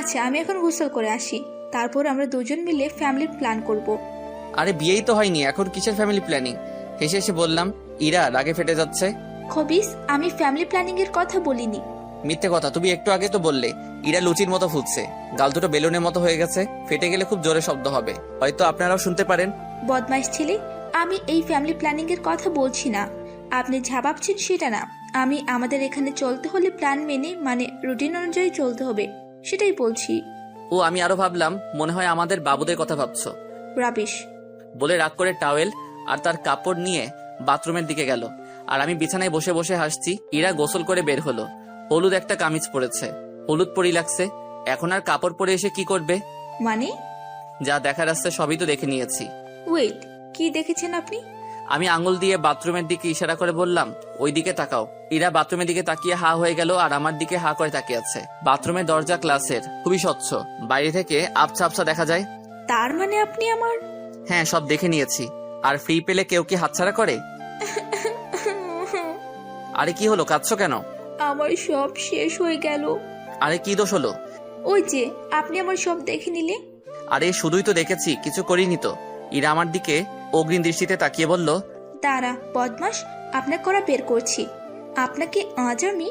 আচ্ছা আমি এখন গোসল করে আসি, তারপর আমরা দুজন মিলে ফ্যামিলি প্ল্যান করব। আরে বিয়েই তো হয়নি, এখন কিসের ফ্যামিলি প্ল্যানিং? হেসে হেসে বললাম। ইরা রাগে ফেটে যাচ্ছে। খবিস, আমি ফ্যামিলি প্ল্যানিং এর কথা বলিনি। মিথ্যে কথা, তুমি একটু আগে তো বললে। ইরা লুচির মতো ফুটছে, গাল দুটো বেলুনের মতো হয়ে গেছে, ফেটে গেলে খুব জোরে শব্দ হবে, হয়তো আপনারাও শুনতে পারেন। বদমাইশ ছেলে, আমি এই ফ্যামিলি প্ল্যানিং এর কথা বলছি না। আপনি যা ভাবছেন সেটা না। আমি আমাদের এখানে চলতে হলে প্ল্যান মেনে মানে রুটিন অনুযায়ী চলতে হবে, সেটাই বলছি। ও আমি আরো ভাবলাম মনে হয় আমাদের বাবুদের কথা ভাবছো। রাবিশ। বলে রাগ করে টাওয়েল আর তার কাপড় নিয়ে বাথরুমের দিকে গেল, আর আমি বিছানায় বসে বসে হাসছি। ইরা গোসল করে বের হলো, হলুদ একটা কামিজ পরেছে, হলুদ পরি লাগছে। এখন আর কাপড় পরে এসে কি করবে? মানে? যা দেখার আসছে সবই তো দেখে নিয়েছি। ওয়েট, কি দেখেছেন আপনি? আমি আঙুল দিয়ে বাথরুমের দিকে ইশারা করে বললাম, ওই দিকে তাকাও। ইরা বাথরুমের দিকে তাকিয়ে হা হয়ে গেল আর আমার দিকে হা করে তাকিয়ে আছে। বাথরুমের দরজা গ্লাসের, খুবই স্বচ্ছ, বাইরে থেকে আবছা আবছা দেখা যায়। তার মানে আপনি আমার... হ্যাঁ, সব দেখে নিয়েছি। আর ফ্রি পেলে কেউ কি হাতছাড়া করে? আরে কি হলো, কাঁদছো কেন? আমার সব শেষ হয়ে গেল। আরে কি দোষ হলো? ওই যে আপনি আমার সব দেখে নিলে। আরে শুধুই তো দেখেছি, কিছু করিনি তো। ইরা আমার দিকে অগ্নি দৃষ্টিতে তাকিয়ে বলল, দাঁড়া বদমাস, আপনার করা বের করছি। আপনাকে আজ আমি...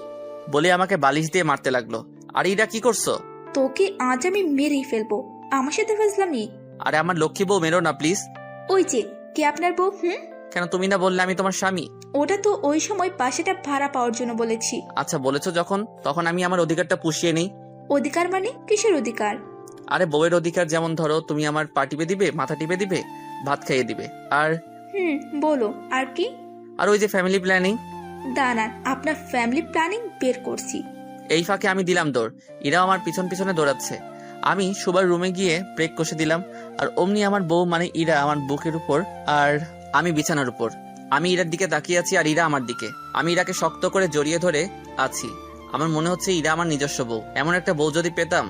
বলে আমাকে বালিশ দিয়ে মারতে লাগলো। আর ইরা কি করছো? তোকে আজ আমি মেরেই ফেলবো। আমার সাথে ফাজলামি? আরে আমার লক্ষ্মী বউ, মেরো না প্লিজ। ওই যে কে আপনার বউ? কেন, তুমি না বললে আমি তোমার স্বামী? ওটা তো ওই সময় বাসাটা ভাড়া পাওয়ার জন্য বলেছি। আচ্ছা বলেছো যখন, তখন আমি আমার অধিকারটা পুষিয়ে নেই। অধিকার মানে কিসের অধিকার? আরে বউয়ের অধিকার যেমন ধরো, তুমি আমার পা টিপে দিবে, মাথা টিপে দিবে, ভাত খাইয়ে দিবে, আর বলো আর কি? আর ওই যে ফ্যামিলি প্ল্যানিং। দাঁড়ান, আপনার ফ্যামিলি প্ল্যানিং বের করছি। এই ফাঁকে আমি দিলাম দৌড়, ইরাও আমার পিছন পিছনে দৌড়াচ্ছে। আমি সুবার রুমে গিয়ে ব্রেক কষে দিলাম, আর অমনি আমার বউ মানে ইরা আমার বুকের উপর, আর আমি বিছানার উপর। আমি ইরার দিকে তাকিয়ে আছি আর ইরা আমার দিকে। আমি ইরাকে শক্ত করে জড়িয়ে ধরে আছি। আমার মনে হচ্ছে ইরা আমার নিজস্ব বউ। এমন একটা বউ যদি পেতাম।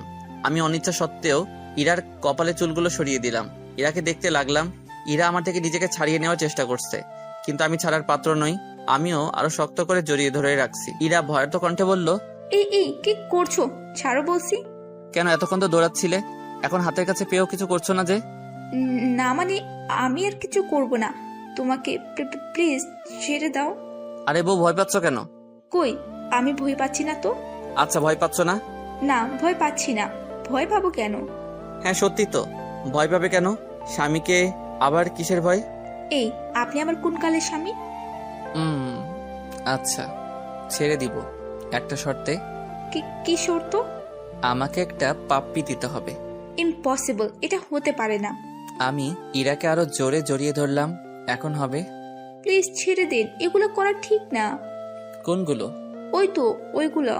আমি অনিচ্ছা সত্ত্বেও ইরার কপালে চুলগুলো সরিয়ে দিলাম। ইরাকে দেখতে লাগলাম। ইরা আমার থেকে নিজেকে ছাড়িয়ে নেওয়ার চেষ্টা করছে, কিন্তু আমি ছাড়ার পাত্র নই। আমিও আরো শক্ত করে জড়িয়ে ধরে রাখছি। ইরা ভয়ার্ত কণ্ঠে বলল, এই কি করছো? ছাড়ো বলছি। কেন, এতক্ষণ তো দৌড়াচ্ছিলে, এখন হাতের কাছে পেয়েও কিছু করছো না যে? না মানে আমি আর কিছু করব না, তোমাকে প্লিজ ছেড়ে দাও। আরে বউ, ভয় পাচ্ছ কেন? কই, আমি ভয় পাচ্ছি না তো। আচ্ছা, ভয় পাচ্ছ না? না, ভয় পাচ্ছি না। ভয় পাবো কেন? হ্যাঁ সত্যি তো, ভয় পাবে কেন? স্বামীকে আবার কিসের ভয়? এই, আপনি আমার কোন কালের স্বামী? আচ্ছা, ছেড়ে দিব একটা শর্তে। কি শর্ত? আমাকে একটা পাপ্পি দিতে হবে। ইম্পসিবল, এটা হতে পারে না। আমি ইরাকে আরো জোরে জড়িয়ে ধরলাম। এখন হবে? প্লিজ ছেড়ে দিন, এগুলো করা ঠিক না। কোনগুলো? ওই তো ওইগুলো।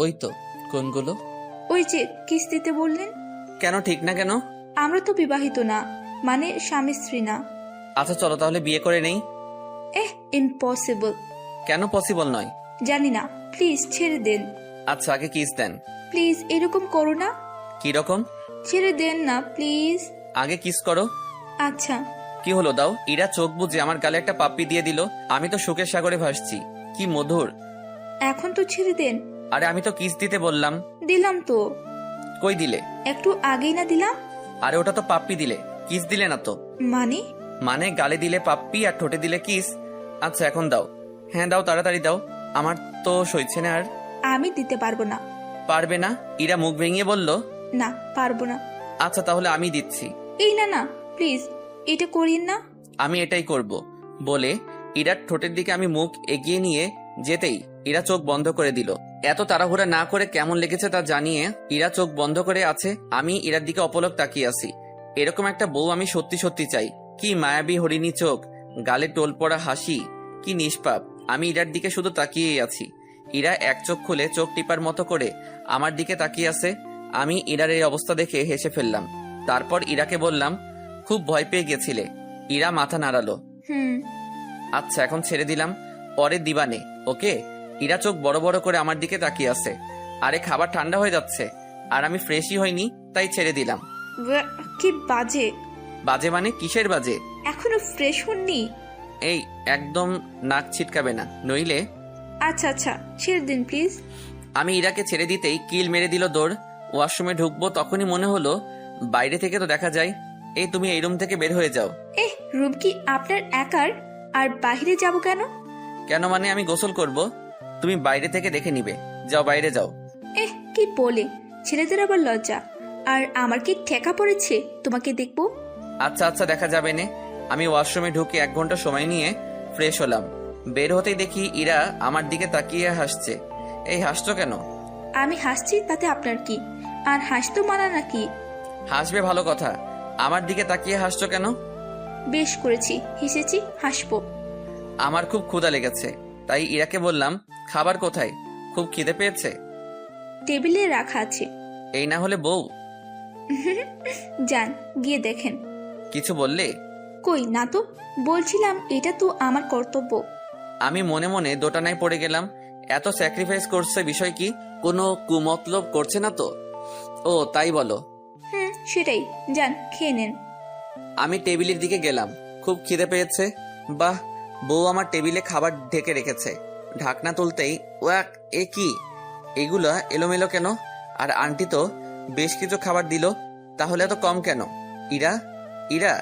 ওই তো কোনগুলো? ওই যে কিস্তিতে বললেন। কেন ঠিক না কেন? আমরা তো বিবাহিত না, মানে স্বামী স্ত্রী না। আচ্ছা চলো তাহলে বিয়ে করে নেই। ইম্পসিবল। কেন পসিবল নয়? জানি না, প্লিজ ছেড়ে দেন। আচ্ছা আগে কিস দেন। প্লিজ এরকম করো না। কি রকম? ছেড়ে দেন না প্লিজ। আগে কিস করো। আচ্ছা। কি হলো, দাও। ইরা চোখ বুজে আমার গালে একটা পাপ্পি দিয়ে দিল। আমি তো সুখের সাগরে ভাসছি, কি মধুর। এখন তো ছেড়ে দেন। আরে আমি তো কিস দিতে বললাম। দিলাম তো। কই দিলে? একটু আগেই না দিলাম? আরে ওটা তো পাপ্পি দিলে, কিস দিলে না তো। মানে? মানে গালে দিলে পাপ্পি আর ঠোঁটে দিলে কিস। আচ্ছা এখন দাও। হ্যাঁ দাও, তাড়াতাড়ি দাও, আমার তো সইছে না আর। আমি দিতে পারবো না। পারবে না? ইরা মুখ ভেঙে বলল। না, পারবো না। আচ্ছা তাহলে আমি দিচ্ছি। এই না না, প্লিজ এটা করিন না। আমি এটাই করব বলে ইরার ঠোঁটের দিকে আমি মুখ এগিয়ে নিয়ে যেতেই ইরা চোখ বন্ধ করে দিল। এত তাড়াহুড়া না করে কেমন লেগেছে তা জানিয়ে ইরা চোখ বন্ধ করে আছে। আমি ইরার দিকে অপলক তাকিয়ে আছি। এরকম একটা বউ আমি সত্যি সত্যি চাই। কি মায়াবী হরিণী চোখ, গালে টোল পড়া হাসি, কি নিষ্পাপ। আমি ইরার দিকে শুধু তাকিয়েই আছি। ইরা এক চোখ খুলে চোখ টিপার মতো করে আমার দিকে তাকিয়ে আছে। আমি ইরার এই অবস্থা দেখে হেসে ফেললাম। তারপর ইরাকে বললাম, খুব ভয় পেয়ে গেছিলে? ইরা মাথা নাড়ালো। আচ্ছা এখন ছেড়ে দিলাম, পরে দিবানে, ওকে? ইরা চোখ বড় বড় করে আমার দিকে তাকিয়ে আছে। আরে খাবার ঠান্ডা হয়ে যাচ্ছে, আর আমি ফ্রেশই হইনি, তাই ছেড়ে দিলাম। কি বাজে। বাজে মানে কিসের বাজে? এখনো ফ্রেশ হননি? এই একদম নাক ছিটকাবে না, নইলে। আচ্ছা আচ্ছা, ছেড়ে দিন প্লিজ। আমি ইরাকে ছেড়ে দিতেই কিল মেরে দিল দৌড়। ওয়াশরুমে ঢুকবো তখনই মনে হলো বাইরে থেকে তো দেখা যায়। এই তুমি এই রুম থেকে বের হয়ে যাও। রুম কি আপনার একার? আর বাইরে যাব কেন? কেন মানে আমি গোসল করব, তুমি বাইরে থেকে দেখে নিবে। যাও বাইরে যাও। কি বলে? ছেলেদের আবার লজ্জা। আর আমার কি ঠেকা পড়েছে তোমাকে দেখবো? আচ্ছা আচ্ছা দেখা যাবে নে। আমি ওয়াশরুমে ঢুকে 1 ঘন্টা সময় নিয়ে ফ্রেশ হলাম। বের হতেই দেখি ইরা আমার দিকে তাকিয়ে হাসছে। এই হাসছো কেন? আমি হাসছি তাতে আপনার কি? আর হাসতো মানা নাকি? হাসবে ভালো কথা, আমার দিকে তাকিয়ে হাসছো কেন? বেশ করেছি, হেসেছি, হাসবো। আমার খুব ক্ষুধা লেগেছে, তাই ইরাকে বললাম খাবার কোথায়, খুব খিদে পেয়েছে। টেবিলে রাখা আছে। এই না হলে বউ। যান গিয়ে দেখেন। কিছু বললে? কই না তো, বলছিলাম এটা তো আমার কর্তব্য। আমি মনে মনে দোটানায় পড়ে গেলাম। এত স্যাক্রিফাইস করছে, বিষয় কি? কোনো কুমতলব করছে না তো? ও তাই বলো। সেটাই। যান খেয়ে নেন। আমি টেবিলের দিকে গেলাম। খুব খিদে পেয়েছে। বাহ, বউ আমার টেবিলে খাবার ঢেকে রেখেছে। ঢাকনা তুলতেই ওয়াক, এ কি এগুলা এলোমেলো কেন? আর আন্টি তো বেশ কিছু খাবার দিল, তাহলে এত কম কেন? ইরা ইরা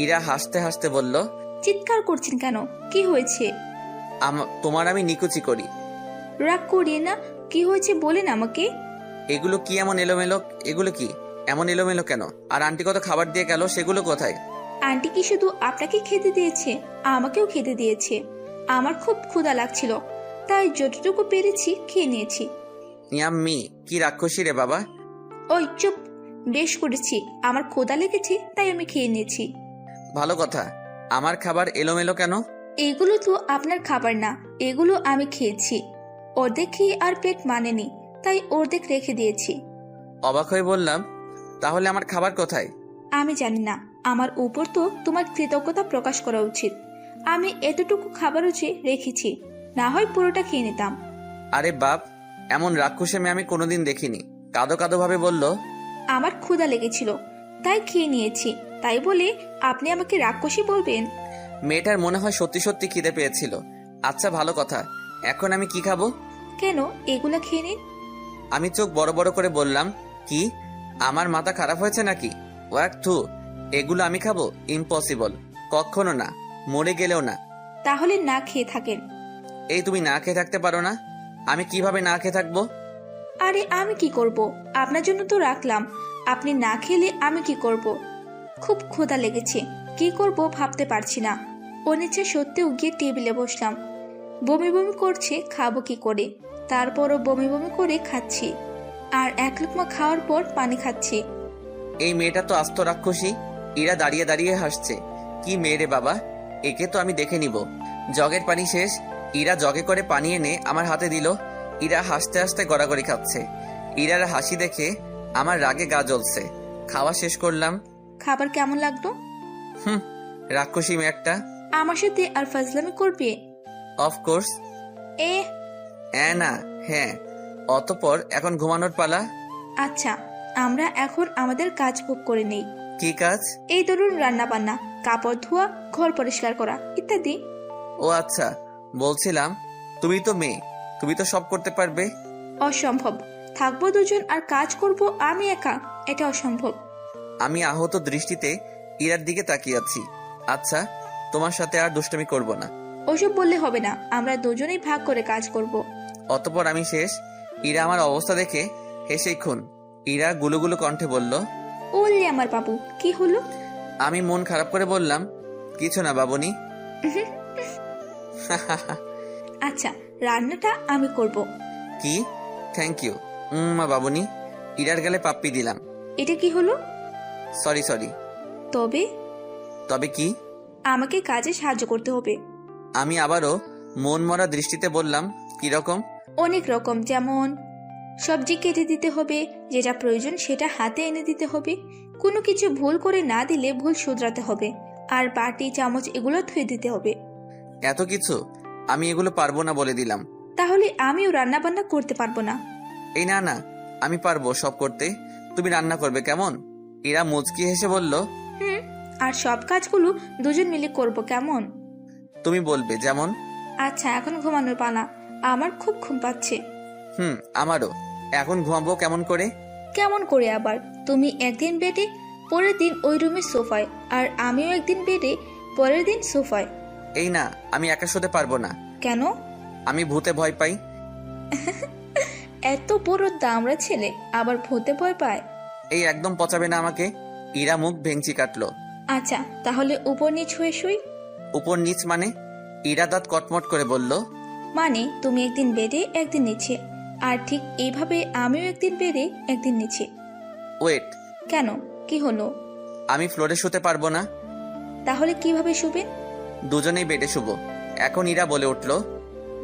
ইরা হাসতে হাসতে বলল, চিৎকার করছেন কেন? কি হয়েছে? তোমার আমি নিকুচি করি। রাগ করিয়ে না, কি হয়েছে বলেন আমাকে। এগুলো কি এমন এলোমেলো? এগুলো কি এমন এলোমেলো কেন? আর আন্টি কত খাবার দিয়ে গেল, সেগুলো কোথায়? আন্টি কি শুধু আপনাকে খেতে দিয়েছে? আমাকেও খেতে দিয়েছে। আমার খুব ক্ষুধা লাগছিল, তাই যতটুকু পেরেছি খেয়ে নিয়েছি। ইয়াম্মি, কি রাক্ষসী রে বাবা। ওই চুপ। বেশ করেছি, আমার ক্ষুধা লেগেছে তাই আমি খেয়ে নিয়েছি। ভালো কথা, আমার খাবার এলোমেলো কেন? এগুলো তো আপনার খাবার না, এগুলো আমি খেয়েছি। অর্ধেক খেয়ে আর পেট মানেনি, তাই অর্ধেক রেখে দিয়েছি। অবাক হয়ে বললাম, তাহলে আমার খাবার কোথায়? আমি জানি না, আমার উপর তো তোমার কৃতজ্ঞতা প্রকাশ করা উচিত। আমি এতটুকু খাবারও যে রেখেছি, না হয় পুরোটা খেয়ে নিতাম। আরে বাপ, এমন রাক্ষসী মেয়ে আমি কোনোদিন দেখিনি। কাঁদো কাঁদো ভাবে বলল, আমার ক্ষুধা লেগেছিল তাই খেয়ে নিয়েছি, তাই বলে আপনি আমাকে রাক্ষসী বলবেন? মেয়েটার মনে হয় সত্যি সত্যি খিদে পেয়েছিল। আচ্ছা ভালো কথা, এখন আমি কি খাবো? কেন, এগুলা খেয়ে নিন। আমি চোখ বড় বড় করে বললাম, কি আমার মাথা খারাপ হয়েছে নাকি? ওয়াক থু, এগুলো আমি খাবো? ইম্পসিবল, কখনো না, মরে গেলেও না। তাহলে না খেয়ে থাকেন। এই তুমি না খেয়ে থাকতে পারো না? আমি কিভাবে না খেয়ে থাকবো? আরে আমি কি করব, আপনার জন্য তো রাখলাম। আপনি না খেলে আমি কি করব? খুব ক্ষুধা লেগেছে, কি করব ভাবতে পারছি না। অনিচ্ছা সত্ত্বেও গিয়ে টেবিলে বসলাম। বমি বমি করছে, খাবো কি করে? তারপরও বমি বমি করে খাচ্ছি, আর 1 লোকমা খাওয়ার পর পানি খাচ্ছি। এই মেয়েটা তো আস্ত রাক্ষসী। ইরা দাঁড়িয়ে দাঁড়িয়ে হাসছে। কি মেয়ে রে বাবা, একে তো আমি দেখে নিব। জগের পানি শেষ, ইরা জগে করে পানি এনে আমার হাতে দিল। ইরা হাসতে হাসতে গড়াগড়ি খাচ্ছে। ইরার হাসি দেখে আমার রাগে গা জ্বলছে। খাওয়া শেষ করলাম। খাবার কেমন লাগলো? রাক্ষসী মেয়ে একটা। আমার সাথে আর ফাজলামি করবে? অফকোর্স। এ না, হ্যাঁ। অতঃপর এখন ঘুমানোর পালা। আচ্ছা, আমরা এখন আমাদের কাজ ভোগ করে নেই। কি কাজ? এই ধরুন রান্না বান্না, কাপড় ধোয়া, ঘর পরিষ্কার করা ইত্যাদি। ও আচ্ছা, বলছিলাম তুমি তো মেয়ে, তুমি তো সব করতে পারবে। অসম্ভব, থাকবো দুজন আর কাজ করব আমি একা, এটা অসম্ভব। আমি আহত দৃষ্টিতে ইরার দিকে তাকিয়ে আছি। আচ্ছা, তোমার সাথে আর দুষ্টুমি করব না। ওসব বললে হবে না, আমরা দুজনেই ভাগ করে কাজ করব। অতঃপর আমি শেষ। ইরা আমার অবস্থা দেখে হেসেই খুন। ইরা গুলুগুলু কণ্ঠে বলল, ওলে আমার বাবু, কি হলো? আমি মন খারাপ করে বললাম, কিছু না বাবুনি। আচ্ছা, রান্নাটা আমি করব। কি? থ্যাংক ইউ মা বাবুনি। ইরার গালে পাপ্পি দিলাম। এটা কি হলো? Sorry sorry. তবে তবে কি? আমাকে কাজে সাহায্য করতে হবে। আমি আবারও মন মরা দৃষ্টিতে বললাম, কিরকম? অনেক রকম, যেমন সবজি কেটে দিতে হবে, যেটা প্রয়োজন সেটা হাতে এনে দিতে হবে, কোনো কিছু ভুল করে না দিলে ভুল শুধরাতে হবে, আর বাটি চামচ এগুলো ধুয়ে দিতে হবে। এত কিছু? আমি এগুলো পারবো না বলে দিলাম। তাহলে আমিও রান্না বান্না করতে পারবো না? এই না না, আমি পারবো সব করতে। তুমি রান্না করবে কেমন? ইরা মুচকি হেসে বলল, আর সব কাজগুলো দুজন মিলে করব কেমন? তুমি বলবে যেমন। আচ্ছা, এখন ঘুমানোর পালা, আমার খুব ঘুম পাচ্ছে। আমারও। এখন ঘুমাবো কেমন করে? কেমন করে আবার? তুমি একদিন বেডে, পরের দিন ওই রুমের সোফায়, আর আমিও একদিন বেডে, পরের দিন সোফায়। এই না, আমি একা শুতে পারবো না। কেন? আমি ভূতে ভয় পাই। এত বড় দামড়া ছেলে আবার ভূতে ভয় পায়? এই একদম পচাবে না আমাকে। ইরা মুখ ভেঙচি কাটলো। আচ্ছা, তাহলে উপর নিচ হয়ে শুই। উপর নিচ মানে? ইরা দাঁত কটমট করে বলল। মানে তুমি একদিন বেডে একদিন নিচে, আর ঠিক এইভাবে আমিও একদিন বেডে একদিন নিচে। ওয়েট, কেন, কি হলো? আমি ফ্লোরে শুতে পারবো না। তাহলে কিভাবে শুবেন? দুজনেই বেডে শুবো। এখন ইরা বলে উঠল।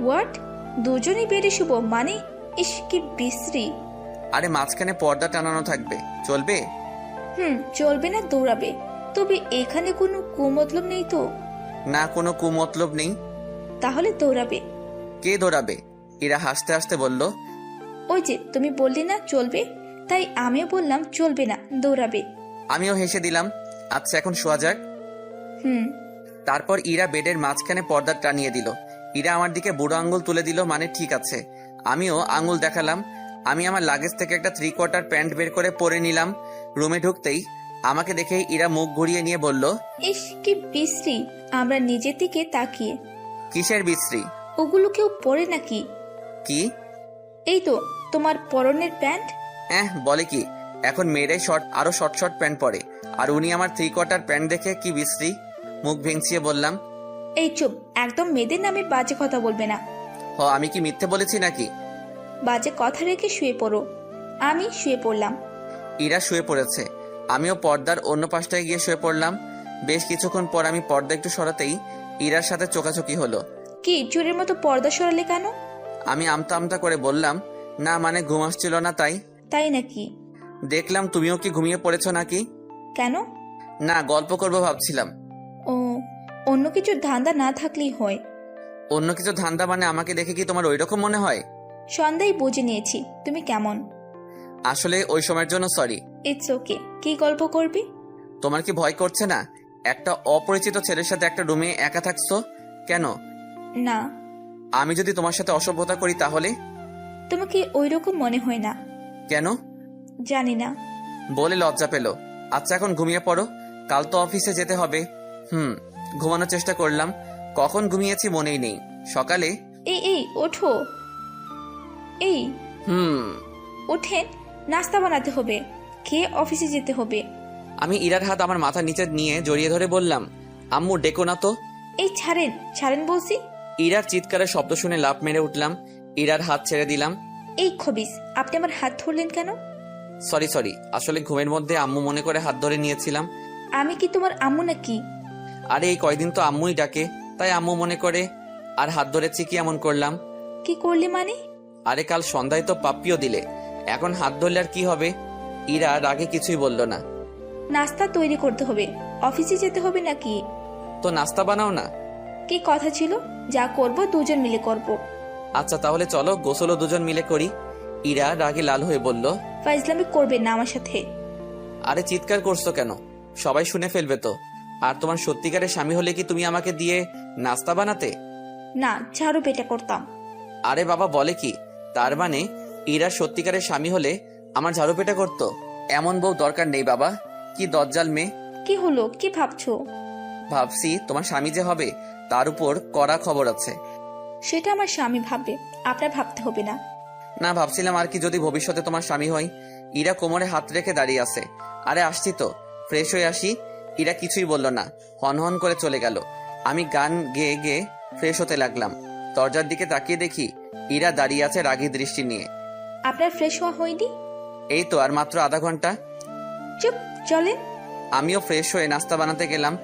হোয়াট? দুজনেই বেডে শুব মানে? ইস, কি বিশ্রী। আরে মাঝখানে পর্দা টানানো থাকবে, চলবে? চলবে না, দৌড়াবে। তবে এখানে কোনো কুমতলব নেই তো? না, কোনো কুমতলব নেই। তাহলে দৌড়াবে। কে দৌড়াবে? ইরা হাসতে হাসতে বলল। ওই যে তুমি বললে না চলবে, তাই আমিও বললাম চলবে না, দৌড়াবে। আমিও হেসে দিলাম। আচ্ছা, এখন শোয়া যাক। হুম। তারপর ইরা বেডের মাঝখানে পর্দা টানিয়ে দিল। ইরা আমার দিকে বুড়ো আঙ্গুল তুলে দিল, মানে ঠিক আছে। আমিও আঙ্গুল দেখালাম। আমি আমার লাগেজ থেকে একটা 3/4 প্যান্ট বের করে পরে নিলাম। রুমে ঢুকতেই আমাকে দেখে ইরা মুখ ঘুরিয়ে নিয়ে বলল। ইস, কি বিশ্রী। আমরা নিজের দিকে তাকিয়ে, কিসের বিশ্রী? ওগুলো কেউ পরে নাকি? কি? এই তো তোমার পরনের প্যান্ট। বলে কি? এখন মেয়েরাই আরো শর্ট শর্ট প্যান্ট পরে, আর উনি আমার 3/4 প্যান্ট দেখে কি বিশ্রী? মুখ ভেঙচিয়ে বললাম। এই চুপ, একদম মেয়েদের নামে বাজে কথা বলবে না। আমি কি মিথ্যে বলেছি নাকি? বাজে কথা রেখে শুয়ে পড়ো। আমি শুয়ে পড়লাম। ইরা শুয়ে পড়েছে। আমিও পর্দার অন্য পাশটায় গিয়ে শুয়ে পড়লাম। বেশ কিছুক্ষণ পর আমি পর্দা একটু সরাতেই ইরার সাথে চোখাচোখি হলো। কি চোরের মতো পর্দা সরালে কেন? আমি আমতা আমতা করে বললাম, না মানে ঘুম আসছিল না তাই। তাই নাকি? দেখলাম তুমিও কি ঘুমিয়ে পড়েছো নাকি? কেন? না, গল্প করবো ভাবছিলাম। ও, অন্য কিছু ধান্দা না থাকলেই হয়। অন্য কিছু ধান্দা মানে আমাকে দেখে কি তোমার ওইরকম মনে হয়? সন্ধ্যায় বুঝে নিয়েছি তুমি কেমন। আসলে ওই সময়ের জন্য সরি। It's okay. কি গল্প করবি? তোমার কি ভয় করছে না? একটা অপরিচিত ছেলের সাথে একটা রুমে একা থাকছো কেন? না। আমি যদি তোমার সাথে অসভ্যতা করি তাহলে? তোমাকে ওইরকম মনে হয় না। কেন? জানি না। বলে লজ্জা পেল। আচ্ছা, এখন ঘুমিয়ে পড়ো, কাল তো অফিসে যেতে হবে। ঘুমানোর চেষ্টা করলাম, কখন ঘুমিয়েছি মনেই নেই। সকালে এই এই ওঠো। এই ওঠেন, নাস্তা বানাতে হবে, খেয়ে অফিসে যেতে হবে। আমি ইরার হাত আমার মাথার নিচে নিয়ে জড়িয়ে ধরে বললাম, আম্মু ডেকো না তো। এই ছাড়েন, ছাড়েন বলছি। ইরার চিৎকারের শব্দ শুনে লাফ মেরে উঠলাম। ইরার হাত ছেড়ে দিলাম। এই খবিস, আপনি আমার হাত ধরলেন কেন? সরি, আসলে ঘুমের মধ্যে আম্মু মনে করে হাত ধরে নিয়েছিলাম। আমি কি তোমার আম্মু নাকি? আরে এই কয়দিন তো আম্মুই ডাকে, তাই আম্মু মনে করে আর হাত ধরেছি। কি এমন করলাম? কি করলে মানে? আরে কাল সন্ধ্যায় তো পাপ্পিও দিলে, এখন হাত ধরলে আর কি হবে? ইরা রাগে কিছুই বলল না। নাস্তা তৈরি করতে হবে, অফিসে যেতে হবে নাকি? তো নাস্তা বানাও না। কি কথা ছিল, যা করব দুজন মিলে করব। আচ্ছা তাহলে চলো, গোসলও দুজন মিলে করি। ইরা রাগে লাল হয়ে বলল। ফাইজলামি করবেন না আমার সাথে। আরে চিৎকার করছো কেন? সবাই শুনে ফেলবে তো। আর তোমার সত্যিকারের স্বামী হলে কি তুমি আমাকে দিয়ে নাস্তা বানাতে? না, ঝাড়ু পেটা করতাম। আরে বাবা বলে কি? তার মানে ইরা সত্যিকারের স্বামী হলে আমার ঝাড়ু পেটা করতো? এমন বউ দরকার নেই বাবা। কি দজ্জাল মেয়ে। কি হলো, কি ভাবছো? ভাবছি তোমার স্বামী যে হবে তার উপর কড়া খবর আছে। সেটা আমার স্বামী ভাববে, আপনার ভাবতে হবে না। না, ভাবছিলাম আর কি যদি ভবিষ্যতে তোমার স্বামী হয়। ইরা কোমরে হাত রেখে দাঁড়িয়ে আছে। আরে আসছি তো, ফ্রেশ হয়ে আসি। ইরা কিছুই বলল না, হন করে চলে গেল। আমি গান গেয়ে গেয়ে ফ্রেশ হতে লাগলাম। দরজার দিকে তাকিয়ে দেখি ইরা দাঁড়িয়ে আছে রাগী দৃষ্টি নিয়ে। আপনার ফ্রেশ হওয়া হয়নি? এই তো আর মাত্র আধা ঘন্টা। চুপ, চলেন। আমিও ফ্রেশ হয়ে নাস্তা বানাতে গেলাম।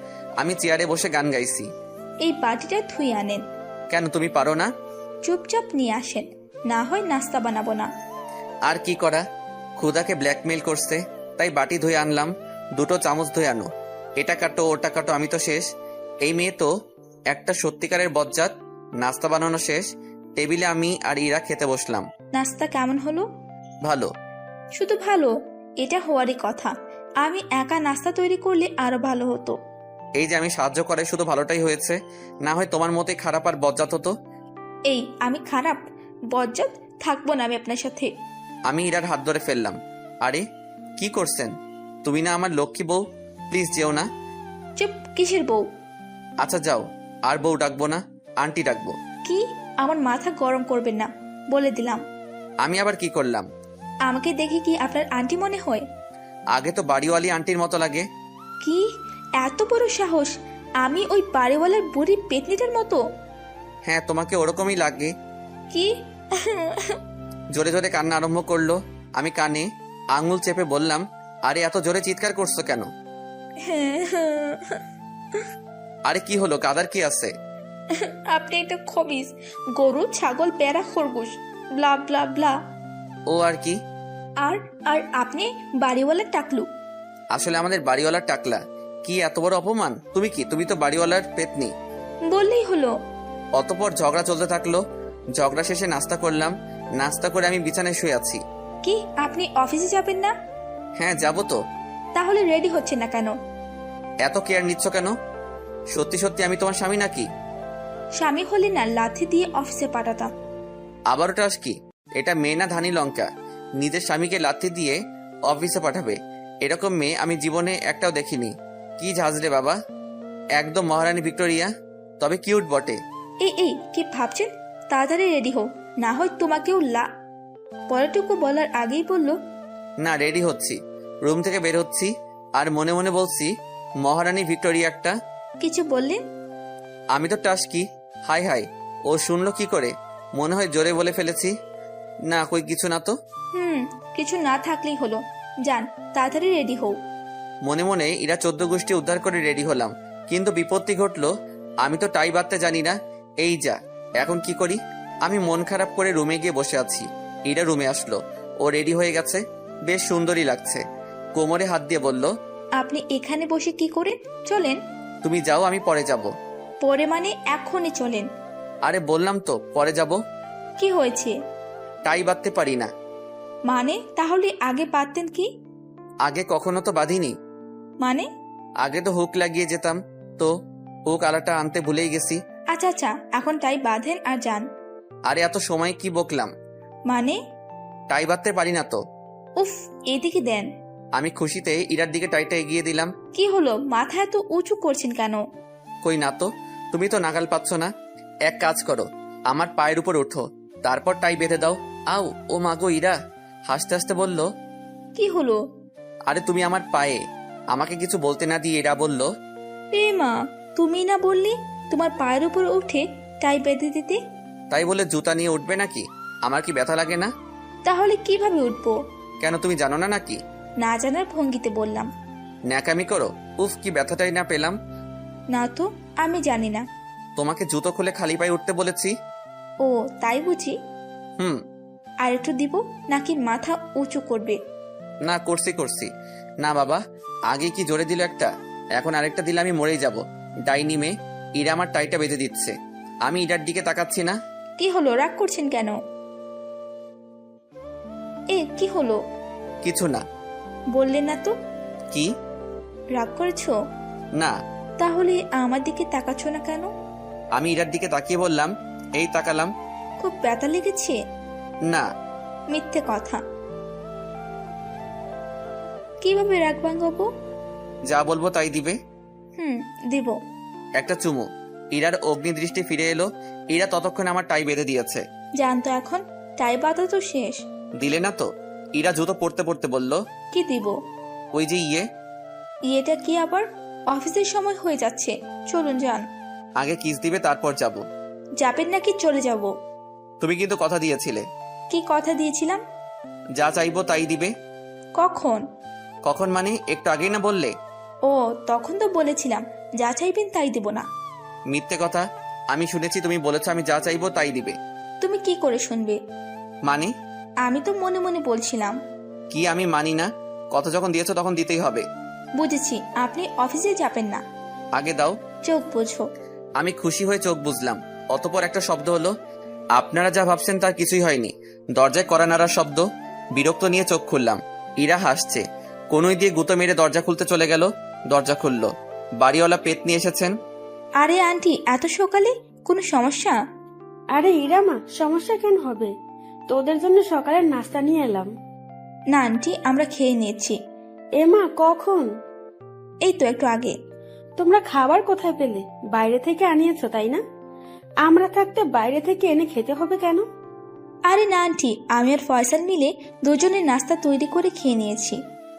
আমি চেয়ারে বসে গান গাইছি। এই বাটিটা ধুয়ে আনেন। কেন, তুমি পারো না? চুপচাপ নিয়ে আসেন, না হয় নাস্তা বানাবো না। আর কি করা, ক্ষুদাকে ব্ল্যাকমেইল করছে, তাই বাটি ধুয়ে আনলাম। 2টো চামচ ধুয়ে আনো, এটা কাটো ওটা কাটো, আমি তো শেষ। এই মেয়ে তো একটা সত্যিকারের বজ্জাত। নাস্তা বানানো শেষ, টেবিলে আমি আর ইরা খেতে বসলাম। নাস্তা কেমন হলো? ভালো। শুধু ভালো? এটা হওয়ারই কথা। আমি একা নাস্তা তৈরি করলে আরো ভালো হতো। এই যে আমি সাহায্য করে শুধু ভালোটাই হয়েছে, না হয় তোমার মতে খারাপ আর বজ্জাত হতো। এই আমি খারাপ বজ্জাত থাকবো না আমি আপনার সাথে। আমি ইরার হাত ধরে ফেললাম। আরে কি করছেন? তুমি না আমার লক্ষ্মী বউ, প্লিজ যেও না। চুপ, কিসের বউ? আচ্ছা যাও, আর বউ ডাকবো না, আন্টি ডাকবো। কি? আমার মাথা গরম করবেন না, বলে দিলাম। আমি আবার কি করলাম? আমাকে দেখে কি আপনার আন্টি মনে হয়? আগে তো বাড়িওয়ালি আন্টির মতো লাগে। কি এত বড় সাহস? আমি ওই বাড়িওয়ালার বুড়ি পেতনিটার মতো? হ্যাঁ, তোমাকে ওরকমই লাগে। কি? জোরে জোরে কান্না আরম্ভ করলো। আমি কানে আঙুল চেপে বললাম, আরে এত জোরে চিৎকার করছো কেন? আরে কি হলো, কাদার কি আছে? আপনি একটা খবিস, গরু, ছাগল, বেড়া, খরগোশ, ব্লা ব্লা ব্লা। ও আর কি? আর আর আপনি বাড়িওয়ালার টাকলু। আসলে আমাদের বাড়িওয়ালার টাকলা। কি এত বড় অপমান? তুমি কি? তুমি তো বাড়িওয়ালার পেতনি। বললেই হলো। অতপর ঝগড়া চলতে থাকলো। ঝগড়া শেষে নাস্তা করলাম। নাস্তা করে আমি বিছানায় শুয়ে আছি। কি আপনি অফিসে যাবেন না? হ্যাঁ যাবো তো। তাহলে রেডি হচ্ছেন না কেন? এত কেয়ার নিচ্ছ কেন? সত্যি সত্যি আমি তোমার স্বামী নাকি? স্বামী হলে না লাথি দিয়ে অফিসে পাঠাতাম। আবার ওটা কি? এটা মেয়ে না ধানি লঙ্কা, নিজের স্বামীকে লাথি দিয়ে অফিসে পাঠাবে? এরকম মেয়ে আমি জীবনে একটাও দেখিনি। কি ঝাঁঝরে বাবা, একদম মহারানী ভিক্টোরিয়া, তবে কিউট বটে। এই কি ভাবছেন? তাড়াতাড়ি রেডি হও, না হয় তোমাকেও পরেটুকু বলার আগেই বলল, না, রেডি হচ্ছি, রুম থেকে বের হচ্ছি, আর মনে মনে বলছি মহারানী ভিক্টোরিয়া একটা। কিছু বললেন? আমি তো টাস্কি। হাই হাই, ও শুনলো কি করে? মনে হয় জোরে বলে ফেলেছি। না কই কিছু না তো। কিছু না থাকলেই হলো। যান, তাড়াতাড়ি রেডি হও। মনে মনে এরা 14 গোষ্ঠী উদ্ধার করে রেডি হলাম, কিন্তু বিপত্তি ঘটলো। আমি তো টাই বাঁধতে জানি না। এই যা, এখন কি করি? আমি মন খারাপ করে রুমে গিয়ে বসে আছি। এরা রুমে আসলো, ও রেডি হয়ে গেছে, বেশ সুন্দরী লাগছে। কোমরে হাত দিয়ে বলল, আপনি এখানে বসে কি করেন? চলেন। তুমি যাও, আমি পরে যাব। পরে মানে এখনই চলেন। আরে বললাম তো পরে যাব। কি হয়েছে? টাই বাঁধতে পারি না। মানে তাহলে আগে পারতেন কি? আগে কখনো তো বাঁধিনি। মানে? আগে তো হুক লাগিয়ে যেতাম, তো হুক আলাটা আনতে ভুলেই গেছি। আচ্ছা, এখন টাই বাঁধেন আর যান। আরে এত সময় কি বকলাম? মানে? টাই বাঁধতে পারি না তো। উফ, এদিকে দেন। আমি খুশিতে ইরার দিকে টাইটা এগিয়ে দিলাম। কি হলো, মাথা এত উঁচু করছেন কেন? কই না তো, তুমি তো নাগাল পাচ্ছ না। এক কাজ করো, আমার পায়ের উপর ওঠো, তারপর টাই বেঁধে দাও। আও, ও মাগো ইরা হাসতে হাসতে বলল। কি হলো? আরে তুমি আমার পায়ে। আমাকে কিছু বলতে না দিয়ে ইরা বলল, এ মা, তুমি না বললি তোমার পায়ের উপর উঠে টাই বেঁধে দিতে? তাই বলে জুতা নিয়ে উঠবে নাকি? আমার কি ব্যথা লাগে না? তাহলে কিভাবে উঠবো? কেন তুমি জানো না নাকি? না জানার ভঙ্গিতে বললাম। ন্যাকামি করো। উফ, কি ব্যথাটাই না পেলাম। না তো, আমি জানি না। তোমাকে জুতো খুলে খালি পায়ে উঠতে বলেছি। ও তাই বুঝি। হুম। আর একটু দিব নাকি মাথা উঁচু করবে? না, করছি। না বাবা, আগে কি জোরে দিল একটা, এখন আরেকটা দিলে আমি মরেই যাব। ডাইনি মেয়ে, ইরা আমার টাইটা বেঁধে দিচ্ছে। আমি ইরার দিকে তাকাচ্ছি না। কি হলো, রাগ করছেন কেন? কি হলো? কিছু না। বললেন না তো। কি? রাগ করেছো? না। তাহলে আমার দিকে তাকাচ্ছ না কেন? আমি ইরার দিকে তাকিয়ে বললাম, এই তাকালাম। খুব ব্যথা লেগেছে? না। মিথ্যে কথা। কিভাবে রাগ ভাঙাবো? যা বলবো তাই দিবে। দিব। একটা চুমু। ইরার অগ্নিদৃষ্টি ফিরে এলো। ইরা ততক্ষণ আমার টাই বেঁধে দিয়েছে। জানতো এখন টাই বাঁধা তো শেষ। দিলে না তো? ইরা জুতো পড়তে পড়তে বলল, কি দিব? ওই যে ইয়েটা কি আবার? অফিসের সময় হয়ে যাচ্ছে, চলুন যান। আগে কিস দিবে, তারপর যাব। যাবেন নাকি চলে যাব? তুমি কিন্তু কথা দিয়েছিলে। কি কথা দিয়েছিলাম? যা চাইবো তাই দিবে। কখন? কখন মানে একটু আগেই না বললে? ও, তখন তো বলেছিলাম যা চাইবেন তাই দিব না। মিথ্যে কথা। আমি শুনেছি তুমি বলেছো আমি যা চাইবো তাই দিবে। তুমি কি করে শুনবে? মানে? আমি তো মনে মনে বলছিলাম। কি আমি মানি না? কথা যখন দিয়েছো তখন দিতেই হবে। বুঝেছি, আপনি অফিসে যাবেন না। আগে দাও। চোখ বুঝো। আমি খুশি হয়ে চোখ বুঝলাম। অতপর একটা শব্দ হলো। আপনারা যা ভাবছেন তার কিছুই হয়নি। দরজায় কড়া নাড়ার শব্দ। বিরক্ত নিয়ে চোখ খুললাম। ইরা হাসছে। কোনই দিয়ে গুঁতো মেরে দরজা খুলতে চলে গেল। দরজা খুললো। বাড়িওয়ালা পেট নিয়ে এসেছেন। আরে আন্টি, এত সকালে কোনো সমস্যা? আরে ইরামা, সমস্যা কেন হবে? তোদের জন্য সকালের নাস্তা নিয়ে এলাম। না আন্টি, আমরা খেয়ে নিয়েছি। এমা কখন? এই তো একটু আগে। তোমরা খাবার কোথায় পেলে? বাইরে থেকে আনিয়েছো তাই না? আমরা থাকতে বাইরে থেকে এনে খেতে হবে কেন? আরে না আন্টি, আমি আর ফয়সাল মিলে দুজনে নাস্তা তৈরি করে খেয়ে নিয়েছি।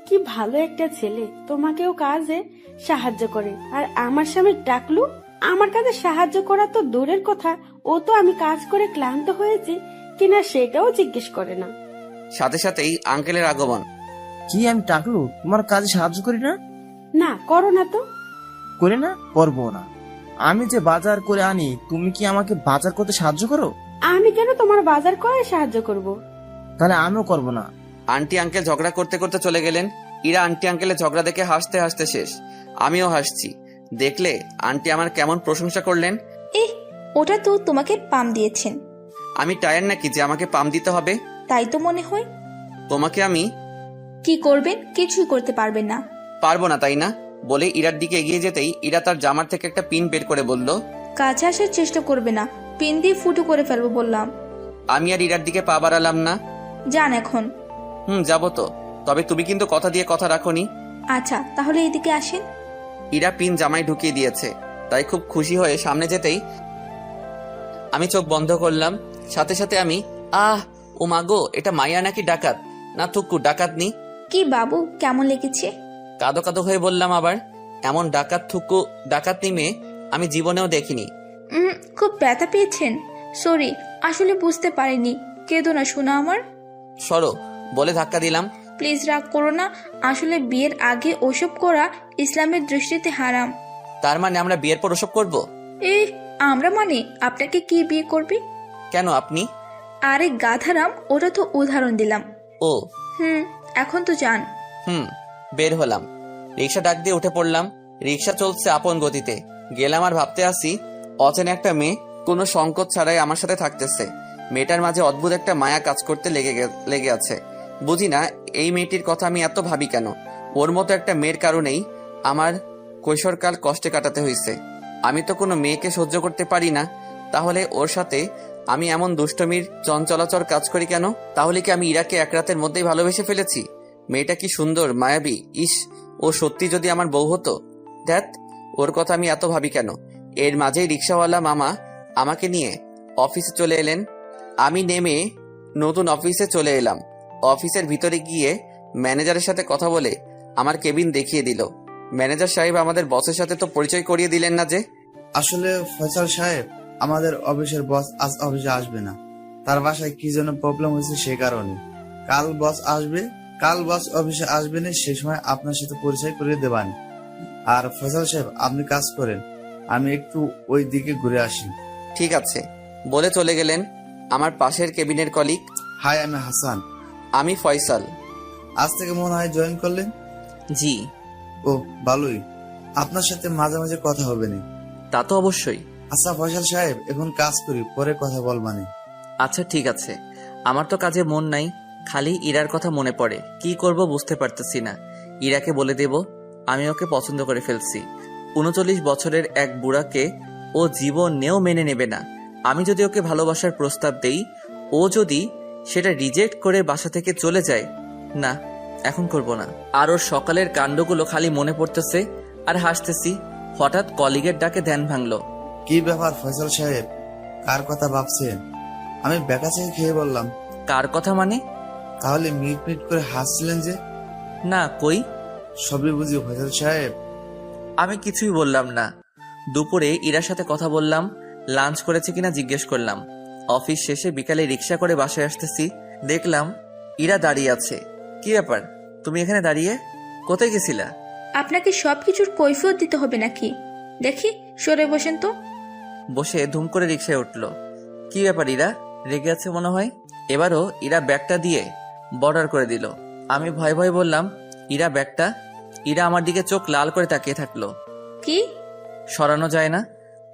কি ভালো একটা ছেলে, তোমাকেও কাজে সাহায্য করে। আর আমার স্বামী টাকলু আমার কাজে সাহায্য করা তো দূরের কথা, ও তো আমি কাজ করে ক্লান্ত হয়েছি কিনা সেটাও জিজ্ঞেস করে না। সাথে সাথেই আঙ্কেলের আগমন। কি আমি টাকলু তোমার কাজে সাহায্য করি না? না করো না তো। করি না, করবো না। আমি যে বাজার করে আনি, তুমি কি আমাকে বাজার করতে সাহায্য করো? আমি কেন তোমার বাজার করে সাহায্য করব? তাহলে আমিও করবো না। আন্টি আঙ্কেল ঝগড়া করতে করতে চলে গেলেন। ইরা আন্টি আঙ্কেলের ঝগড়া দেখে হাসতে হাসতে শেষ। আমিও হাসছি। দেখলে আন্টি আমার কেমন প্রশংসা করলেন। ওটা তো তোমাকে পাম দিয়েছেন। আমি টায়ার নাকি যে আমাকে পাম দিতে হবে? তাই তো মনে হয়। তোমাকে আমি কি করবেন? কিছুই করতে পারবেন না। পারবো না তাই না? বলে ইরার দিকে এগিয়ে যেতেই ইরা তার জামার থেকে একটা পিন বের করে বলল, কাছে আসার চেষ্টা করবে না, পিন দিয়ে ফুটো করে ফেলবো বললাম। আমি আর ইরার দিকে পা বাড়ালাম না। যান এখন। যাবো তো, তবে তুমি কিন্তু কথা দিয়ে কথা রাখোনি। আচ্ছা তাহলে এইদিকে আসেন। ইরা পিন জামায় ঢুকিয়ে দিয়েছে, তাই খুব খুশি হয়ে সামনে যেতেই আমি চোখ বন্ধ করলাম। সাথে সাথে আমি ও মাগো, এটা মাইয়া নাকি ডাকাত? না থুকু, ডাকাত নি। কি বাবু, কেমন লেগেছে? কাদো কাদো হয়ে বললাম আবার। এমন ডাকাত থুকু ডাকাতনি মেয়ে আমি জীবনেও দেখিনি। খুব ব্যথা পেয়েছেন? সরি, আসলে বুঝতে পারিনি। কেঁদো না শোনা আমার। সরো বলে ধাক্কা দিলাম। প্লিজ রাগ করো না, আসলে বিয়ের আগে ওসব করা ইসলামের দৃষ্টিতে হারাম। তার মানে আমরা বিয়ের পর ওসব করবো? আমরা মানে আপনাকে কি বিয়ে করবে? কেন আপনি? আরে গাধারাম, ওটা তো উদাহরণ দিলাম। ও এখন তো যান। বের হলাম। রিক্সা ডাক দিয়ে উঠে পড়লাম। রিক্সা চলছে আপন গতিতে। গেলাম আর ভাবতে আসি, অচেনা একটা মেয়ে কোনো সংকোচ ছাড়াই আমার সাথে থাকতেছে। মেয়েটার মাঝে অদ্ভুত একটা মায়া কাজ করতে লেগে আছে। বুঝি না এই মেয়েটির কথা আমি এত ভাবি কেন। ওর মতো একটা মেয়ের কারণেই আমার কৈশোরকাল কষ্টে কাটাতে হয়েছে। আমি তো কোনো মেয়েকে সহ্য করতে পারি না, তাহলে ওর সাথে আমি এমন দুষ্টমির চঞ্চলাচর কাজ করি কেন? তাহলে কি আমি ইরাকে এক রাতের মধ্যেই ভালোবেসে ফেলেছি? মেয়েটা কি সুন্দর, মায়াবী। ইস, ও সত্যি যদি আমার বউ হতো। ধ্যাত, ওর কথা আমি এত ভাবি কেন? এর মাঝেই রিক্সাওয়ালা মামা আমাকে নিয়ে অফিসে চলে এলেন। আমি নেমে নতুন অফিসে চলে এলাম। অফিসের ভিতরে গিয়ে ম্যানেজারের সাথে কথা বলে আমার কেবিন দেখিয়ে দিল। ম্যানেজার সাহেব আমাদের বসের সাথে তো পরিচয় করিয়ে দিলেন না যে। আসলে ফয়সাল সাহেব, আমাদের অফিসের বস আজ অফিসে আসবে না। তার বাসায় কি যেন প্রবলেম হয়েছে, সে কারণে কাল বস অফিসে আসবে না, সে সময় আপনার সাথে পরিচয় করিয়ে দেবান। আর ফয়সাল সাহেব, আপনি কাজ করেন, আমি একটু ওই দিকে ঘুরে আসি। ঠিক আছে বলে চলে গেলেন আমার পাশের কেবিনের কলিগ। হাই, আমি হাসান। আমি ফয়সাল। আজ থেকে মনে হয় জয়েন করলেন? জি। ও ভালোই, আপনার সাথে মাঝে মাঝে কথা হবে না। তা তো অবশ্যই। আচ্ছা ফয়সাল সাহেব, এখন কাজ করি, পরে কথা বলবানি। আচ্ছা ঠিক আছে। আমার তো কাজে মন নাই, খালি ইরার কথা মনে পড়ে। কি করব বুঝতে পারতেছি না। ইরাকে বলে দেব আমি ওকে পছন্দ করে ফেলছি। 39 বছরের এক বুড়াকে ও জীবনেও মেনে নেবে না। আমি যদি ওকে ভালোবাসার প্রস্তাব দেই, ও যদি সেটা রিজেক্ট করে বাসা থেকে চলে যায়, না এখন করব না। আর ওর সকালের কাণ্ডগুলো খালি মনে পড়তেছে আর হাসতেছি। হঠাৎ কলিগের ডাকে ধ্যান ভাঙলো। কি ব্যাপার ফয়সাল সাহেব, কার কথা ভাবছেন? আমি বেকা চেয়ে খেয়ে বললাম। কার কথা মানে? তাহলে মিট মিট করে হাসছিলেন যে? না কই, সবই বুঝি ফয়সাল সাহেব। আমি কিছুই বললাম না। দুপুরে ইরার সাথে কথা বললাম, লাঞ্চ করেছে কিনা জিজ্ঞেস করলাম। অফিস শেষে বিকালে রিক্সা করে বাসায় আসতেছি, দেখলাম ইরা দাঁড়িয়ে আছে। কি ব্যাপার, তুমি এখানে দাঁড়িয়ে? কোথায় গেছিলা? আপনাকে সবকিছুর কৈফিয়ত দিতে হবে নাকি? দেখি, সরে বসেন তো। বসে ধুম করে রিক্সায় উঠল। কি ব্যাপার ইরা, রেগে আছে মনে হয়। এবারও ইরা ব্যাগটা দিয়ে বর্ডার করে দিল। আমি ভয় ভয় বললাম, ইরা ব্যাগটা। ইরা আমার দিকে চোখ লাল করে তাকিয়ে থাকলো। কি? সরানো যায় না।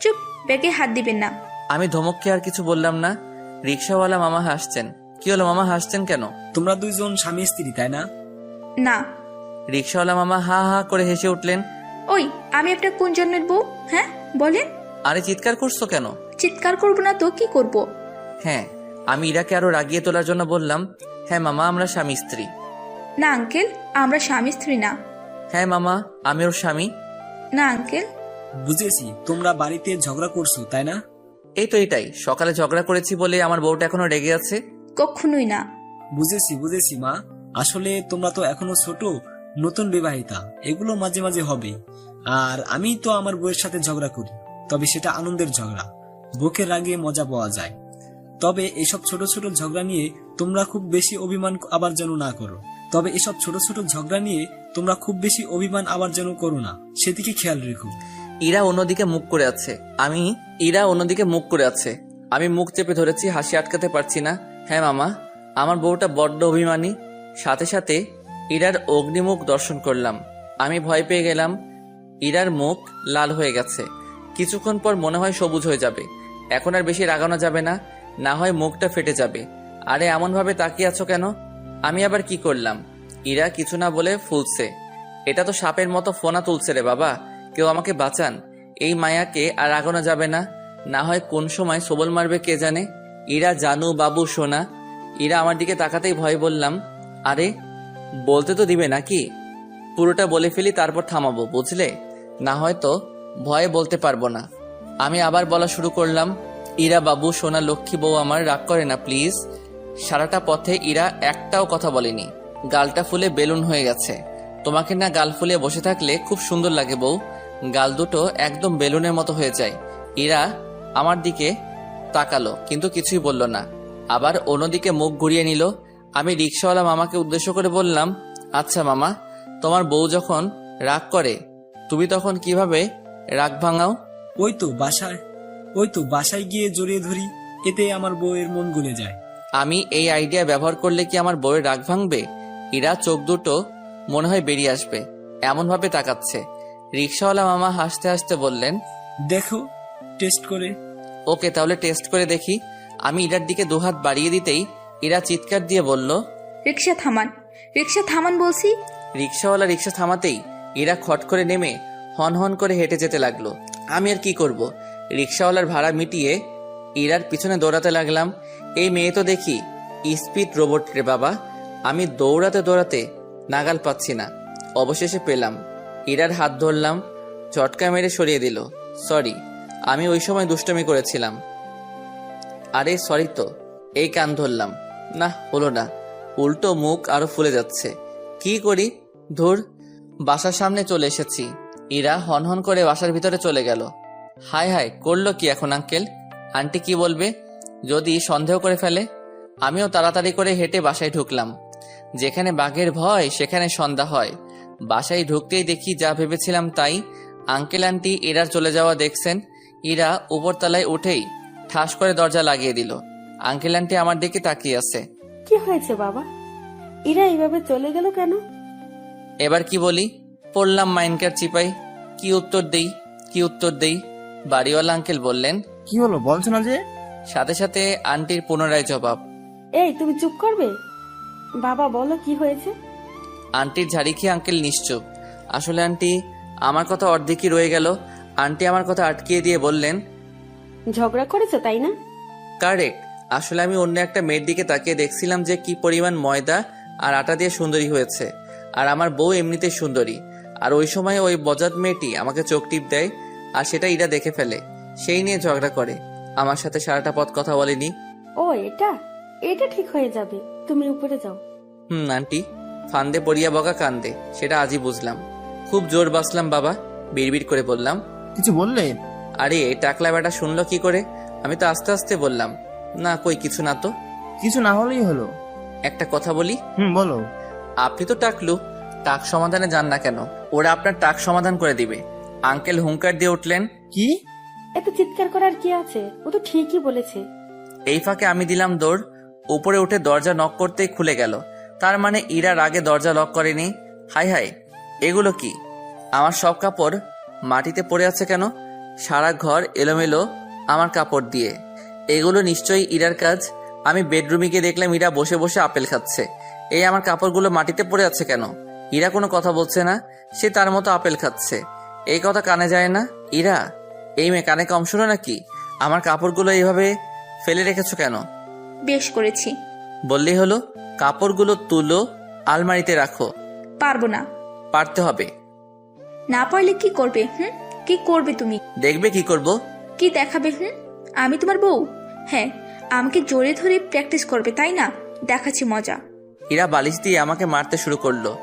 চুপ, ব্যাগে হাত দিবেন না। আমি ধমককে আর কিছু বললাম না। রিক্সাওয়ালা মামা হাসছেন। কি হলো মামা, হাসছেন কেন? তোমরা দুইজন স্বামী স্ত্রী তাই না? না। রিক্সাওয়ালা মামা হা হা করে হেসে উঠলেন। ওই, আমি আপনার কোন জন্মের বউ? হ্যাঁ বলেন। আরে চিৎকার করছো কেন? চিৎকার করবো না তো কি করব? হ্যাঁ, আমি ইরাকে আরো রাগিয়ে তোলার জন্য বললাম, হ্যাঁ মামা আমরা স্বামী স্ত্রী। না আঙ্কেল, আমরা স্বামী স্ত্রী না। হ্যাঁ মামা, আমি ওর স্বামী। না আঙ্কেল। বুঝেছি, তোমরা বাড়িতে ঝগড়া করছো তাই না? এই তো এটাই, সকালে ঝগড়া করেছি বলে আমার বউটা এখনো রেগে আছে। কখনোই না। বুঝেছি মা। আসলে তোমরা তো এখনো ছোট, নতুন বিবাহিতা, এগুলো মাঝে মাঝে হবে। আর আমি তো আমার বউয়ের সাথে ঝগড়া করি, তবে সেটা আনন্দের ঝগড়া, বুকের রাগে মজা পাওয়া যায়। তবে এসব ছোট ছোট ঝগড়া নিয়ে তোমরা খুব বেশি অভিমান আবার যেন না করো। সেদিকে খেয়াল রেখো। ইরা অন্যদিকে মুখ করে আছে, আমি মুখ চেপে ধরেছি, হাসি আটকাতে পারছি না। হ্যাঁ মামা, আমার বউটা বড্ড অভিমানী। সাথে সাথে ইরার অগ্নিমুখ দর্শন করলাম। আমি ভয় পেয়ে গেলাম। ইরার মুখ লাল হয়ে গেছে, কিছুক্ষণ পর মনে হয় সবুজ হয়ে যাবে। এখন আর বেশি রাগানো যাবে না, না হয় মুখটা ফেটে যাবে। আরে এমন ভাবে তাকিয়ে আছো কেন? আমি আবার কি করলাম? ইরা কিছু না বলে ফুলছে। এটা তো সাপের মতো ফোনা তুলছে রে বাবা, কেউ আমাকে বাঁচান। এই মায়াকে আর রাগানো যাবে না, না হয় কোন সময় সবল মারবে কে জানে। ইরা জানু বাবু সোনা। ইরা আমার দিকে তাকাতেই ভয় বললাম, আরে বলতে তো দিবে নাকি? পুরোটা বলে ফেলি তারপর থামাবো, বুঝলে? না হয়তো ভয়ে বলতে পারবো না। আমি আবার বলা শুরু করলাম, ইরা বাবু সোনা লক্ষ্মী বউ আমার, রাগ করে না প্লিজ। সারাটা পথে ইরা একটাও কথা বলেনি, গালটা ফুলে বেলুন হয়ে গেছে। তোমাকে না গাল ফুলে বসে থাকলে খুব সুন্দর লাগে বউ, গাল দুটো একদম বেলুনের মতো হয়ে যায়। ইরা আমার দিকে তাকালো কিন্তু কিছুই বলল না, আবার অন্যদিকে মুখ ঘুরিয়ে নিল। আমি রিক্সাওয়ালা মামাকে উদ্দেশ্য করে বললাম, আচ্ছা মামা, তোমার বউ যখন রাগ করে তুমি তখন কিভাবে রাগ ভাঙাও? ওই তো বাসায় গিয়ে জড়িয়ে ধরি, এতে আমার বউয়ের মন গলে যায়। আমি এই আইডিয়া ব্যবহার করলে কি আমার বউয়ের রাগ ভাঙবে? ইরা চোখ দুটো মনে হয় বেরিয়ে আসবে, এমন ভাবে তাকাচ্ছে। রিক্সাওয়ালা মামা হাসতে হাসতে বললেন, দেখো টেস্ট করে। ওকে, তাহলে টেস্ট করে দেখি। আমি ইরার দিকে দুহাত বাড়িয়ে দিতেই ইরা চিৎকার দিয়ে বলল, রিক্সা থামান, রিক্সা থামান বলছি। রিক্সাওয়ালা রিক্সা থামাতেই ইরা খট করে নেমে হন হন করে হেঁটে যেতে লাগলো। আমি আর কি করব, রিক্সাওয়ালার ভাড়া মিটিয়ে ইরার পিছনে দৌড়াতে লাগলাম। এই মেয়ে তো দেখি স্পিড রোবট রে বাবা। আমি দৌড়াতে দৌড়াতে নাগাল পাচ্ছি না, অবশেষে পেলাম। ইরার হাত ধরলাম, ঝটকা মেরে সরিয়ে দিল। সরি, আমি ওই সময় দুষ্টমি করেছিলাম। আরে সরি তো, এই কান ধরলাম, না হলো না, উল্টো মুখ আরো ফুলে যাচ্ছে। কি করি? ধুর, বাসার সামনে চলে এসেছি। ইরা হনহন করে বাসার ভিতরে চলে গেল। হায় হায়, করলো কি এখন আঙ্কেল? আন্টি কি বলবে যদি সন্দেহ করে ফেলে? আমিও তাড়াতাড়ি করে হেঁটে বাসায় ঢুকলাম। যেখানে বাঘের ভয় সেখানে সন্ধ্যা হয়। বাসায় ঢুকতেই দেখি যা ভেবেছিলাম তাই। আঙ্কেল আন্টি ইরার চলে যাওয়া দেখছেন। ইরা উপরতলায় উঠেই ঠাস করে দরজা লাগিয়ে দিল। আঙ্কেল আন্টি আমার দিকে তাকিয়ে আছে। কি হয়েছে বাবা? এরা এইভাবে চলে গেল কেন? এবার কি বলি? পড়লাম মাইনকার চিপাই। কি উত্তর দেই? বাড়িওয়ালা আঙ্কেল বললেন, কি হলো বলছো না যে? সাথে সাথে আন্টির পুনরায় জবাব। এই তুমি চুপ করবে? বাবা বলো কি হয়েছে? আন্টির ঝাড়ি খেয়ে আঙ্কেল নিশ্চুপ। আসলে আন্টি, আমার কথা অর্ধেকই রয়ে গেল। আন্টি আমার কথা আটকিয়ে দিয়ে বললেন, ঝগড়া করেছো তাই না? কারেক্ট। আসলে আমি অন্য একটা মেয়ের দিকে তাকিয়ে দেখছিলাম যে কি পরিমাণ ময়দা আর আটা দিয়ে সুন্দরী হয়েছে, আর আমার বউ এমনিতে সুন্দরী। আর ওই সময় ওই বজাত মেয়েটি আমাকে চোখ টিপ দেয়, আর সেটা ইরা দেখে ফেলে। সেই নিয়ে ঝগড়া করে। আমার সাথে সারাটা পথ কথা বলেনি। ও এটা এটা ঠিক হয়ে যাবে, তুমি উপরে যাও। আন্টি, ফান্দে পড়িয়া বকা কান্দে, সেটা আজই বুঝলাম। খুব জোর বাসলাম বাবা, বিড়বিড় করে বললাম। কিছু বললে? আরে টাকলা বেটা শুনলো কি করে? আমি তো আস্তে আস্তে বললাম, না কই কিছু না তো। কিছু না হলেই হলো। একটা কথা বলি। বলো। আপনি তো টাকলু, টাক সমাধানে যান না কেন? ওরা আপনার টাক সমাধান করে দিবে। আঙ্কেল হুঙ্কার দিয়ে উঠলেন। কি? এত চিৎকার করার কি আছে? ও তো ঠিকই বলেছে। এই ফাঁকে আমি দিলাম দৌড়। উপরে উঠে দরজা নক করতেই খুলে গেল। তার মানে ইরার আগে দরজা লক করেনি। হাই হাই, এগুলো কি? আমার সব কাপড় মাটিতে পড়ে আছে কেন? সারা ঘর এলোমেলো আমার কাপড় দিয়ে। এগুলো নিশ্চয়ই ইরার কাজ। আমি বেডরুমে গিয়ে দেখলাম ইরা বসে বসে আপেল খাচ্ছে। এই আমার কাপড়গুলো মাটিতে পড়ে আছে কেন? ইরা কোনো কথা বলছে না, সে তার মতো আপেল খাচ্ছে। এই কথা কানে যায় না? ইরা, এই মেয়ে কানে কম শোনো নাকি? আমার কাপড়গুলো এইভাবে ফেলে রেখেছো কেন? বেশ করেছি। বললেই হলো। কাপড়গুলো তুলো, আলমারিতে রাখো। পারবো না। পারতে হবে। না পারলে কি করবে? কি করবে তুমি? দেখবে কি করব। কি দেখাবে? আমি তোমার বউ? হ্যাঁ, আমাকে জোরে ধরে প্র্যাকটিস করবে তাই না? দেখাচ্ছি মজা। ইরা বালিশ দিয়ে আমাকে মারতে শুরু করলো।